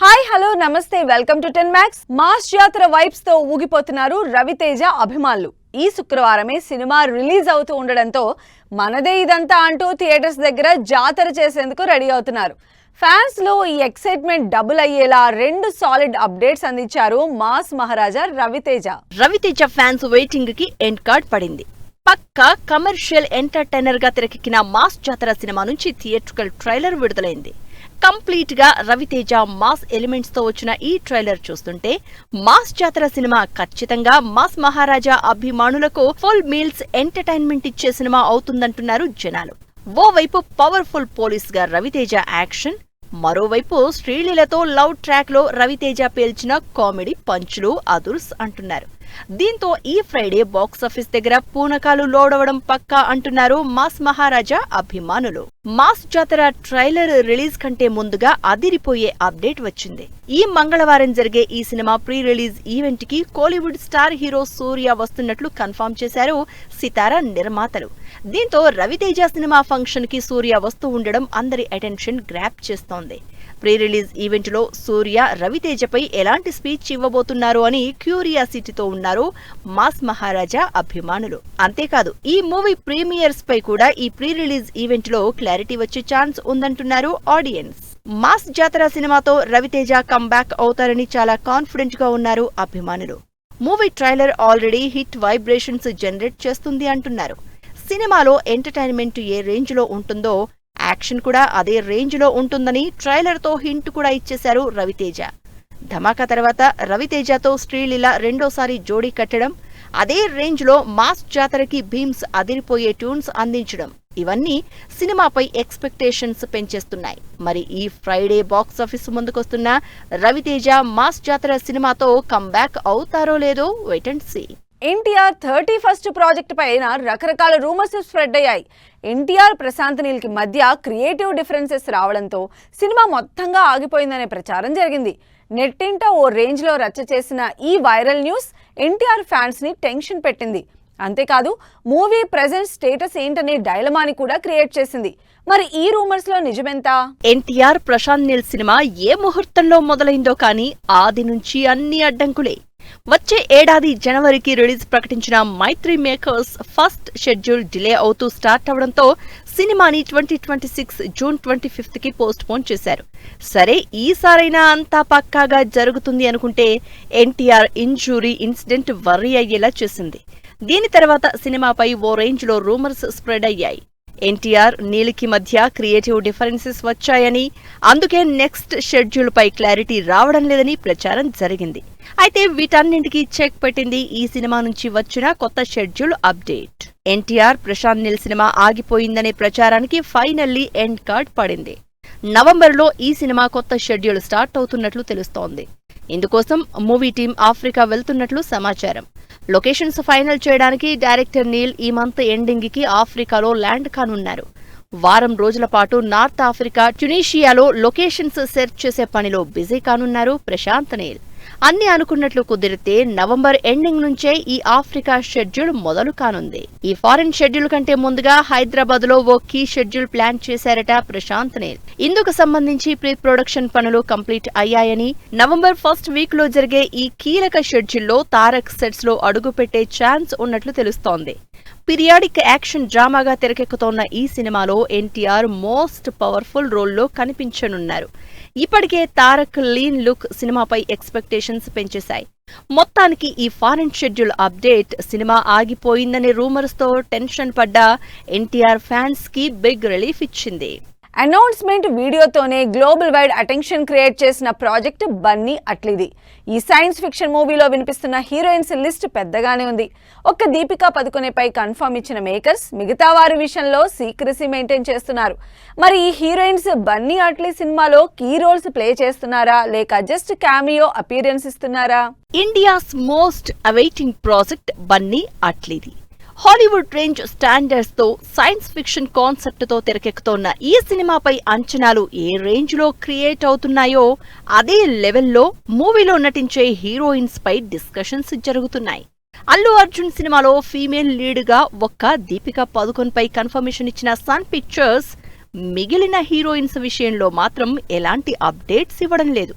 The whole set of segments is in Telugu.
హాయ్ హలో నమస్తే వెల్కమ్ టు 10 Max మాస్ జాతర వైబ్స్ తో ఊగిపోతున్నారు రవితేజ అభిమానులు. ఈ శుక్రవారమే సినిమా రిలీజ్ అవుతూ ఉండడంతో మనదే ఇదంతా అంటూ థియేటర్స్ దగ్గర జాతర చేసేందుకు రెడీ అవుతున్నారు. ఫ్యాన్స్ లో ఈ ఎక్సైట్మెంట్ డబుల్ అయ్యేలా రెండు సాలిడ్ అప్డేట్స్ అందించారు మాస్ మహారాజా రవితేజ. రవితేజ ఫ్యాన్స్ వెయిటింగ్ కి ఎండ్ కార్డ్ పడింది. పక్కా కమర్షియల్ ఎంటర్టైనర్ గా తెరకెక్కిన మాస్ జాతర సినిమా నుంచి థియేట్రికల్ ట్రైలర్ విడుదలైంది. కంప్లీట్ గా రవితేజ మాస్ ఎలిమెంట్స్ తో వచ్చిన ఈ ట్రైలర్ చూస్తుంటే మాస్ జాతర సినిమా ఖచ్చితంగా మాస్ మహారాజా అభిమానులకు ఫుల్ మీల్స్ ఎంటర్టైన్మెంట్ ఇచ్చే సినిమా అవుతుందంటున్నారు జనాలు. ఓవైపు పవర్ఫుల్ పోలీస్ గా రవితేజ యాక్షన్, మరోవైపు శ్రీలీలతో లవ్ ట్రాక్ లో రవితేజ పేల్చిన కామెడీ పంచులు అదుర్స్ అంటున్నారు. దీంతో ఈ ఫ్రైడే బాక్సాఫీస్ దగ్గర పూనకాలు లోడవడం పక్కా అంటున్నారు మాస్ మహారాజా అభిమానులు. మాస్ జాతర ట్రైలర్ రిలీజ్ కంటే ముందుగా అదిరిపోయే అప్డేట్ వచ్చింది. ఈ మంగళవారం జరిగే ఈ సినిమా ప్రీ రిలీజ్ ఈవెంట్ కి కోలీవుడ్ స్టార్ హీరో సూర్య వస్తున్నట్లు కన్ఫర్మ్ చేశారు సితారా నిర్మాతలు. దీంతో రవితేజ సినిమా ఫంక్షన్ కి సూర్య వస్తూ ఉండడం అందరి అటెన్షన్ గ్రాప్ చేస్తోంది. ప్రీ రిలీజ్ ఈవెంట్ లో సూర్య రవితేజపై ఎలాంటి స్పీచ్ ఇవ్వబోతున్నారు అని క్యూరియాసిటీతో ఉన్నారు మాస్ మహారాజా అభిమానులు. అంతేకాదు ఈ మూవీ ప్రీమియర్స్ పై కూడా ఈ ప్రీ రిలీజ్ ఈవెంట్ లో క్లారిటీ వచ్చే ఛాన్స్ ఉందంటున్నారు ఆడియన్స్. మాస్ జాతర సినిమాతో రవితేజ కంబ్యాక్ అవుతారని చాలా కాన్ఫిడెంట్ గా ఉన్నారు అభిమానులు. Movie trailer already hit vibrations generate చేస్తుంది అంటున్నారు. సినిమాలో ఎంటర్టైన్మెంట్ ఏ రేంజ్ లో ఉంటుందో యాక్షన్ కూడా అదే రేంజ్ లో ఉంటుందని ట్రైలర్ తో హింట్ కూడా ఇచ్చేశారు రవితేజ. ధమాకా తర్వాత రవితేజతో శ్రీలీల రెండోసారి జోడీ కట్టడం, అదే రేంజ్ లో మాస్ జాతరకి భీమ్స్ అదిరిపోయే ట్యూన్స్ అందించడం, ఇవన్నీ సినిమాపై ఎక్స్పెక్టేషన్స్ పెంచేస్తున్నాయి. మరి ఈ ఫ్రైడే బాక్సాఫీస్ ముందుకొస్తున్న రవితేజ మాస్ జాతర సినిమాతో కంబ్యాక్ అవుతారో లేదో wait and see. NTR 31st project పైన రకరకాల రూమర్స్ స్ప్రెడ్ అయ్యాయి. ఎన్టీఆర్ ప్రశాంత్ నీల్ కి మధ్య క్రియేటివ్ డిఫరెన్సెస్ రావడంతో సినిమా మొత్తంగా ఆగిపోయిందనే ప్రచారం జరిగింది. నెట్టింట ఓ రేంజ్ లో రచ్చ చేసిన ఈ వైరల్ న్యూస్ ఎన్టీఆర్ ఫ్యాన్స్ ని టెన్షన్ పెట్టింది. అంతేకాదు మూవీ ప్రెజెంట్ స్టేటస్ ఏంటనే డైలమాని కూడా క్రియేట్ చేసింది. మరి ఈ రూమర్స్ లో నిజమెంత? ఎన్టీఆర్ ప్రశాంత్ నీల్ సినిమా ఏ ముహూర్తంలో మొదలైందో కానీ ఆది నుంచి అన్ని అడ్డంకులే. వచ్చే ఏడాది జనవరికి రిలీజ్ ప్రకటించిన మైత్రి మేకర్స్ ఫస్ట్ షెడ్యూల్ డిలే అవుతూ స్టార్ట్ అవడంతో సినిమాని 2026 జూన్ 25 కి పోస్ట్ పోన్ చేశారు. సరే ఈసారైనా అంతా పక్కాగా జరుగుతుంది అనుకుంటే ఎన్టీఆర్ ఇంజూరీ ఇన్సిడెంట్ వర్రీ అయ్యేలా చేసింది. దీని తర్వాత సినిమాపై ఓ రేంజ్ లో రూమర్స్ స్ప్రెడ్ అయ్యాయి. ఎన్టీఆర్ నీల్కి మధ్య క్రియేటివ్ డిఫరెన్సెస్ వచ్చాయని, అందుకే నెక్స్ట్ షెడ్యూల్ పై క్లారిటీ రావడం లేదని ప్రచారం జరిగింది. అయితే వీటన్నింటికీ చెక్ పెట్టింది ఈ సినిమా నుంచి వచ్చిన కొత్త schedule update. NTR Prashanth Neel cinema ఆగిపోయిందనే ప్రచారానికి ఫైనల్లీ ఎండ్ కార్డ్ పడింది. నవంబర్లో ఈ సినిమా కొత్త షెడ్యూల్ స్టార్ట్ అవుతున్నట్లు తెలుస్తోంది. ఇందుకోసం మూవీ టీం ఆఫ్రికా వెళ్తున్నట్లు సమాచారం. లొకేషన్స్ ఫైనల్ చేయడానికి డైరెక్టర్ నీల్ ఈ మంత్ ఎండింగ్ కి ఆఫ్రికాలో ల్యాండ్ కానున్నారు. వారం రోజుల పాటు నార్త్ ఆఫ్రికా, ట్యునీషియాలో లొకేషన్స్ సెర్చ్ చేసే పనిలో బిజీ కానున్నారు ప్రశాంత్ నీల్. అన్ని అనుకున్నట్లు కుదిరితే నవంబర్ ఎండింగ్ నుంచే ఈ ఆఫ్రికా షెడ్యూల్ మొదలు కానుంది. ఈ ఫారెన్ షెడ్యూల్ కంటే ముందుగా హైదరాబాద్ లో ఓ కీ షెడ్యూల్ ప్లాన్ చేశారట ప్రశాంత్ నీల్. ఇందుకు సంబంధించి ప్రీ ప్రొడక్షన్ పనులు కంప్లీట్ అయ్యాయని, నవంబర్ ఫస్ట్ వీక్ లో జరిగే ఈ కీలక షెడ్యూల్లో తారక్ సెట్స్ లో అడుగు పెట్టే ఛాన్స్ ఉన్నట్లు తెలుస్తోంది. పీరియాడిక్ యాక్షన్ డ్రామాగా తెరకెక్కుతోన్న ఈ సినిమాలో ఎన్టీఆర్ మోస్ట్ పవర్ఫుల్ రోల్లో కనిపించనున్నారు. ఇప్పటికే తారక్ లీన్ లుక్ సినిమాపై ఎక్స్పెక్టేషన్స్ పెంచేశాయి. మొత్తానికి ఈ ఫారెన్ షెడ్యూల్ అప్డేట్ సినిమా ఆగిపోయిందనే రూమర్స్ తో టెన్షన్ పడ్డ ఎన్టీఆర్ ఫ్యాన్స్ కి బిగ్ రిలీఫ్ ఇచ్చింది. అనౌన్స్మెంట్ వీడియోతోనే గ్లోబల్ వైడ్ అటెన్షన్ క్రియేట్ చేసిన ప్రాజెక్ట్ బన్నీ అట్లీది. ఈ సైన్స్ ఫిక్షన్ మూవీలో వినిపిస్తున్న హీరోయిన్స్ లిస్ట్ పెద్దగానే ఉంది. ఒక్క దీపికా పదుకొనేపై కన్ఫర్మ్ ఇచ్చిన మేకర్స్ మిగతా వారి విషయంలో సీక్రెసీ మెయింటైన్ చేస్తున్నారు. మరి ఈ హీరోయిన్స్ బన్నీ అట్లీ సినిమాలో కీ రోల్స్ ప్లే చేస్తున్నారా లేక జస్ట్ క్యామియో అపీరెన్స్ ఇస్తున్నారా? India's most awaiting project Bunny అట్లీది. హాలీవుడ్ రేంజ్ స్టాండర్డ్స్ తో సైన్స్ ఫిక్షన్ కాన్సెప్ట్ తో తెరకెక్కుతోన్న ఈ సినిమాపై అంచనాలు ఏ రేంజ్ లో క్రియేట్ అవుతున్నాయో అదే లెవెల్లో మూవీలో నటించే హీరోయిన్స్ పై డిస్కషన్స్ జరుగుతున్నాయి. అల్లు అర్జున్ సినిమాలో ఫీమేల్ లీడ్ గా ఒక్క దీపికా పదుకొన్ పై కన్ఫర్మేషన్ ఇచ్చిన సన్ పిక్చర్స్ మిగిలిన హీరోయిన్స్ విషయంలో మాత్రం ఎలాంటి అప్డేట్స్ ఇవ్వడం లేదు.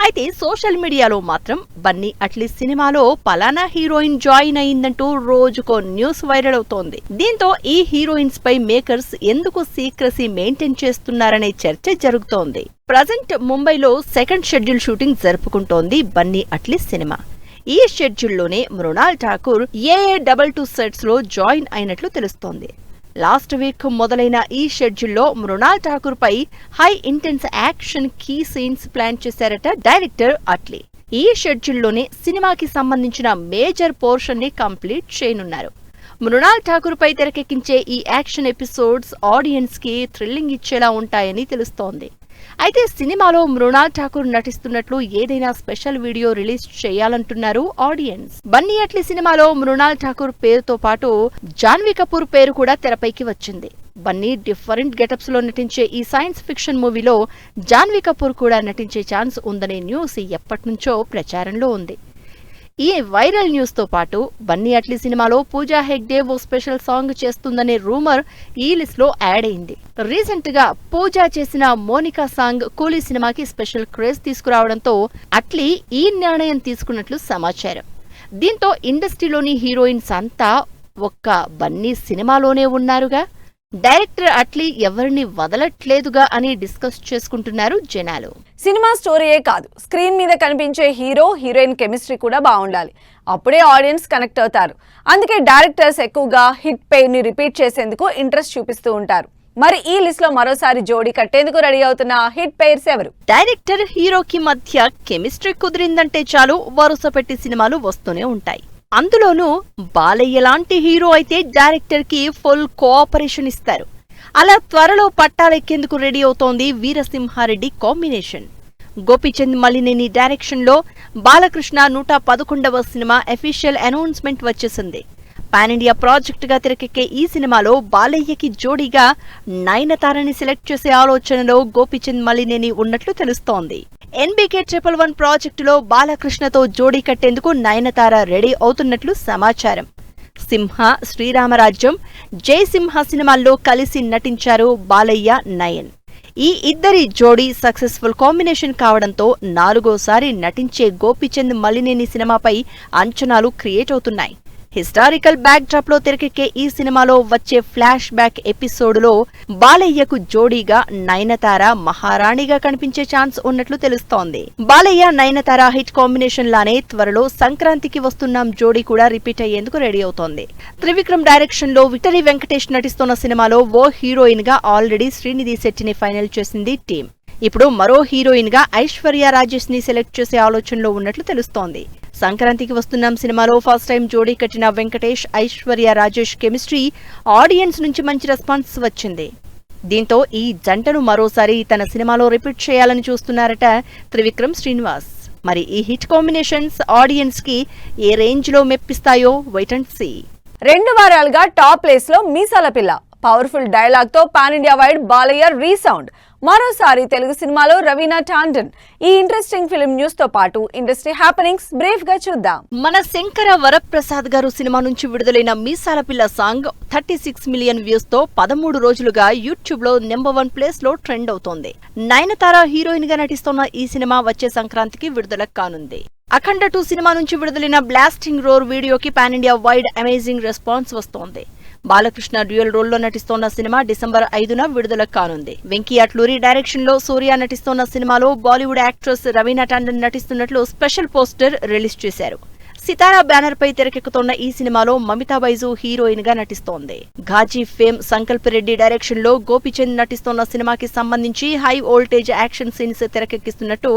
అయితే సోషల్ మీడియాలో మాత్రం బన్నీ అట్లీ సినిమాలో పలానా హీరోయిన్ జాయిన్ అయిందంటూ రోజుకో న్యూస్ వైరల్ అవుతోంది. దీంతో ఈ హీరోయిన్స్ పై మేకర్స్ ఎందుకు సీక్రసీ మెయింటైన్ చేస్తున్నారనే చర్చ జరుగుతోంది. ప్రజెంట్ ముంబైలో సెకండ్ షెడ్యూల్ షూటింగ్ జరుపుకుంటోంది బన్నీ అట్లీ సినిమా. ఈ షెడ్యూల్లోనే మృణాల్ ఠాకూర్ AA22 సెట్స్ లో జాయిన్ అయినట్లు తెలుస్తోంది. లాస్ట్ వీక్ మొదలైన ఈ షెడ్యూల్లో మృణాల్ ఠాకూర్ పై high intense action key scenes plan చేశారట డైరెక్టర్ అట్లీ. ఈ షెడ్యూల్లోనే సినిమాకి సంబంధించిన మేజర్ పోర్షన్ ని కంప్లీట్ చేయనున్నారు. మృణాల్ ఠాకూర్ పై తెరకెక్కించే ఈ యాక్షన్ ఎపిసోడ్స్ ఆడియన్స్ కి థ్రిల్లింగ్ ఇచ్చేలా ఉంటాయని తెలుస్తోంది. అయితే సినిమాలో మృణాల్ ఠాకూర్ నటిస్తున్నట్లు ఏదైనా స్పెషల్ వీడియో రిలీజ్ చేయాలంటున్నారు ఆడియన్స్. బన్నీ అట్లీ సినిమాలో మృణాల్ ఠాకూర్ పేరుతో పాటు జాన్వీ కపూర్ పేరు కూడా తెరపైకి వచ్చింది. బన్నీ డిఫరెంట్ గెటప్స్ లో నటించే ఈ సైన్స్ ఫిక్షన్ మూవీలో జాన్వీ కపూర్ కూడా నటించే ఛాన్స్ ఉందనే న్యూస్ ఎప్పటినుంచో ప్రచారంలో ఉంది. ఈ వైరల్ న్యూస్ తో పాటు బన్నీ అట్లీ సినిమాలో పూజా హెగ్డే ఓ స్పెషల్ సాంగ్ చేస్తుందనే రూమర్ ఈ లిస్ట్ లో యాడ్ అయింది. రీసెంట్ గా పూజా చేసిన మోనికా సాంగ్ కూలీ సినిమాకి స్పెషల్ క్రేజ్ తీసుకురావడంతో అట్లీ ఈ నిర్ణయం తీసుకున్నట్లు సమాచారం. దీంతో ఇండస్ట్రీలోని హీరోయిన్స్ అంతా ఒక్క బన్నీ సినిమాలోనే ఉన్నారుగా, డైరెక్టర్ అట్లీ ఎవరిని వదలట్లేదుగా అని డిస్కస్ చేసుకుంటున్నారు జనాలు. సినిమా స్టోరీయే కాదు, స్క్రీన్ మీద కనిపించే హీరో హీరోయిన్ కెమిస్ట్రీ కూడా బాగుండాలి. అప్పుడే ఆడియన్స్ కనెక్ట్ అవుతారు. అందుకే డైరెక్టర్స్ ఎక్కువగా హిట్ పెయిర్ ని రిపీట్ చేసేందుకు ఇంట్రెస్ట్ చూపిస్తూ ఉంటారు. మరి ఈ లిస్ట్ లో మరోసారి జోడీ కట్టేందుకు రెడీ అవుతున్న హిట్ పెయిర్స్ ఎవరు? డైరెక్టర్ హీరోకి మధ్య కెమిస్ట్రీ కుదిరిందంటే చాలు వరుస పెట్టి సినిమాలు వస్తూనే ఉంటాయి. అందులోనూ బాలయ్య లాంటి హీరో అయితే డైరెక్టర్ కి ఫుల్ కోఆపరేషన్ ఇస్తారు. అలా త్వరలో పట్టాలెక్కేందుకు రెడీ అవుతోంది వీరసింహారెడ్డి కాంబినేషన్. గోపీచంద్ మలినేని డైరెక్షన్ లో బాలకృష్ణ 111వ సినిమా అఫీషియల్ అనౌన్స్మెంట్ వచ్చేసింది. పాన్ ఇండియా ప్రాజెక్ట్ గా తెరకెక్కే ఈ సినిమాలో బాలయ్యకి జోడీగా నయనతారని సెలెక్ట్ చేసే ఆలోచనలో గోపీచంద్ మలినేని ఉన్నట్లు తెలుస్తోంది. NBK111 ప్రాజెక్టులో బాలకృష్ణతో జోడీ కట్టేందుకు నయనతార రెడీ అవుతున్నట్లు సమాచారం. సింహ, శ్రీరామరాజ్యం, జయసింహ సినిమాల్లో కలిసి నటించారు బాలయ్య, నయన్. ఈ ఇద్దరి జోడీ సక్సెస్ఫుల్ కాంబినేషన్ కావడంతో 4వసారి నటించే గోపీచంద్ మలినేని సినిమాపై అంచనాలు క్రియేట్ అవుతున్నాయి. హిస్టారికల్ బ్యాక్ డ్రాప్ లో తెరకెక్కే ఈ సినిమాలో వచ్చే ఫ్లాష్ బ్యాక్ ఎపిసోడ్లో బాలయ్యకు జోడీగా నయనతార మహారాణిగా కనిపించే ఛాన్స్ ఉన్నట్లు తెలుస్తోంది. బాలయ్య, నయనతార హిట్ కాంబినేషన్ లానే త్వరలో సంక్రాంతికి వస్తున్నాం జోడీ కూడా రిపీట్ అయ్యేందుకు రెడీ అవుతోంది. త్రివిక్రమ్ డైరెక్షన్ లో విక్టరీ వెంకటేష్ నటిస్తున్న సినిమాలో ఓ హీరోయిన్ గా ఆల్రెడీ శ్రీనిధి శెట్టిని ఫైనల్ చేసింది టీం. ఇప్పుడు మరో హీరోయిన్ గా ఐశ్వర్య రాజేష్ ని సెలెక్ట్ చేసే ఆలోచనలో ఉన్నట్లు తెలుస్తోంది. సంక్రాంతికి వస్తున్నాం సినిమాలో ఫస్ట్ టైం జోడీ కట్టిన వెంకటేష్, ఐశ్వర్య రాజేష్ కెమిస్ట్రీ ఆడియన్స్ నుంచి మంచి రెస్పాన్స్ వచ్చింది. దీంతో ఈ జంటను మరోసారి తన సినిమాలో రిపీట్ చేయాలని చూస్తున్నారట త్రివిక్రమ్, శ్రీనివాస్. మరి ఈ హిట్ కాంబినేషన్స్ ఆడియన్స్ కి ఏ రేంజ్ లో మెప్పిస్తాయో వెయిట్ అండ్ సీ. 2 వారాలుగా టాప్ ప్లేస్ లో మీసాల పిల్ల పవర్ఫుల్ డైలాగ్ తో pan India wide Balayya resound. మరోసారి తెలుగు సినిమాలో రవీనా టాండన్. ఈ ఇంట్రెస్టింగ్ ఫిల్మ్ న్యూస్ తో పాటు ఇండస్ట్రీ హ్యాపెనింగ్స్ బ్రీఫ్ గా చూద్దాం. మన శంకర వరప్రసాద్ గారు సినిమా నుంచి విడుదలైన మీసాల పిల్ల సాంగ్ 36 మిలియన్ వ్యూస్ తో 13 రోజులుగా యూట్యూబ్ లో #1 ప్లేస్ లో ట్రెండ్ అవుతోంది. నయనతార హీరోయిన్ గా నటిస్తున్న ఈ సినిమా వచ్చే సంక్రాంతికి విడుదల కానుంది. అఖండ 2 సినిమా నుంచి విడుదలైన బ్లాస్టింగ్ రోర్ వీడియోకి pan India wide amazing response వస్తోంది. బాలకృష్ణ డ్యూయల్ రోల్లో నటిస్తోన్న సినిమా డిసెంబర్ 5న విడుదల కానుంది. వెంకీ అట్లూరి డైరెక్షన్ లో సూర్య నటిస్తోన్న సినిమాలో బాలీవుడ్ యాక్ట్రెస్ రవీనా టాండన్ నటిస్తున్నట్లు స్పెషల్ పోస్టర్ రిలీజ్ చేశారు. సితారా బ్యానర్ పై తెరకెక్కుతోన్న ఈ సినిమాలో మమితా బైజు హీరోయిన్ గా నటిస్తోంది. ఘాజీ ఫేమ్ సంకల్ప్ రెడ్డి డైరెక్షన్ లో గోపీచంద్ నటిస్తోన్న సినిమాకి సంబంధించి హై వోల్టేజ్ యాక్షన్ సీన్స్ తెరకెక్కిస్తున్నట్టు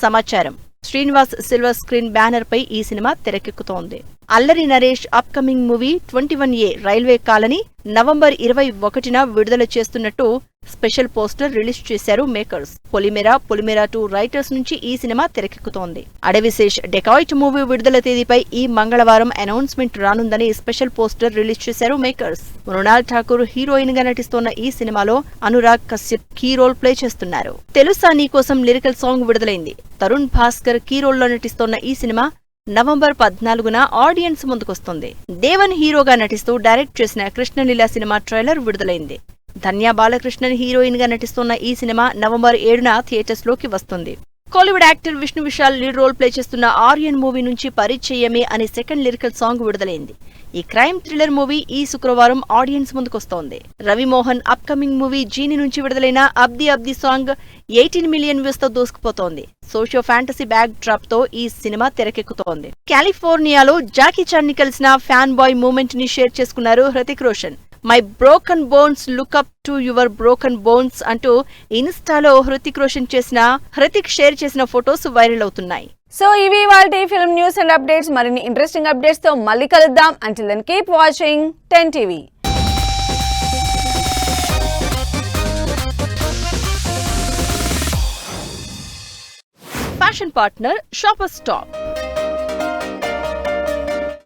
సమాచారం. శ్రీనివాస్ సిల్వర్ స్క్రీన్ బ్యానర్ పై ఈ సినిమా తెరకెక్కుతోంది. Allari Naresh upcoming movie 21A railway colony November 21న విడుదల చేస్తున్నట్టు స్పెషల్ పోస్టర్ రిలీజ్ చేశారు మేకర్స్. పొలిమేరా 2 రైటర్స్ నుంచి ఈ సినిమా తెరకెక్కుతోంది. అడవిశేష్ డెకాయిట్ మూవీ విడుదల తేదీపై ఈ మంగళవారం అనౌన్స్మెంట్ రానుందని స్పెషల్ పోస్టర్ రిలీజ్ చేశారు మేకర్స్. మృణాల్ ఠాకూర్ హీరోయిన్ గా నటిస్తోన్న ఈ సినిమాలో Anurag Kashyap key role play చేస్తున్నారు. తెలుసా నీ కోసం లిరికల్ సాంగ్ విడుదలైంది. తరుణ్ భాస్కర్ కీ రోల్ లో నటిస్తోన్న ఈ సినిమా నవంబర్ 14న ఆడియన్స్ ముందుకొస్తుంది. దేవన్ హీరోగా నటిస్తూ డైరెక్ట్ చేసిన కృష్ణలీల సినిమా ట్రైలర్ విడుదలైంది. ధన్య బాలకృష్ణన్ హీరోయిన్ గా నటిస్తున్న ఈ సినిమా నవంబర్ 7న థియేటర్స్ లోకి వస్తుంది. Kollywood actor Vishnu Vishal lead role play చేస్తున్న ఆర్యన్ మూవీ నుంచి పరిచయమే అనే సెకండ్ లిరికల్ సాంగ్ విడుదలైంది. ఈ క్రైమ్ థ్రిల్లర్ మూవీ ఈ శుక్రవారం ఆడియన్స్ ముందుకొస్తోంది. Ravi Mohan upcoming movie Genie నుంచి విడుదలైన Abdi Abdi song 18 million views తో దూసుకుపోతోంది. సోషియో ఫ్యాంటసీ బ్యాక్ డ్రాప్ తో ఈ సినిమా తెరకెక్కుతోంది. కాలిఫోర్నియాలో జాకీ చాన్ ని కలిసిన ఫ్యాన్ బాయ్ మూమెంట్ ని షేర్ చేసుకున్నారు Hrithik Roshan. My broken bones look up to your broken bones అంటూ ఇన్స్టాలో హృతిక్ షేర్ చేసిన ఫొటోస్ వైరల్ అవుతున్నాయి. సో ఇవి ఇవాల్టి ఫిల్మ్ న్యూస్ అండ్ అప్డేట్స్. మరిన్ని ఇంట్రెస్టింగ్ అప్డేట్స్ తో మళ్ళీ కలుద్దాం. Until then keep watching 10 TV. Fashion partner shopper stop.